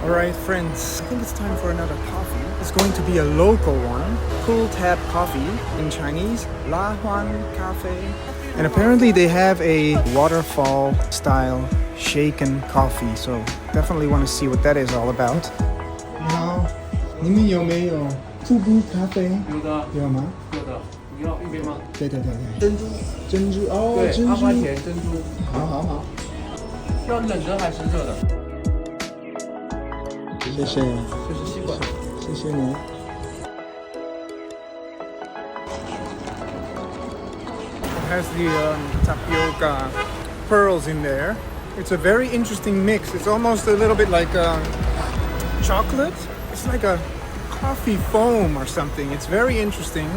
Alright friends, I think it's time for another coffee. It's going to be a local one. Pull tab coffee in Chinese, 拉环咖啡. And apparently they have a waterfall style shaken coffee. So definitely want to see what that is all about. 你好，你们有没有瀑布咖啡？有的，有吗？有的。你要一杯吗？对。珍珠。珍珠哦，对，珍珠。阿华田珍珠。好。要冷的还是热的？谢谢。这是吸管。谢谢你。It has the tapioca pearls in there. It's a very interesting mix. It's almost a little bit like chocolate. It's like a coffee foam or something. It's very interesting.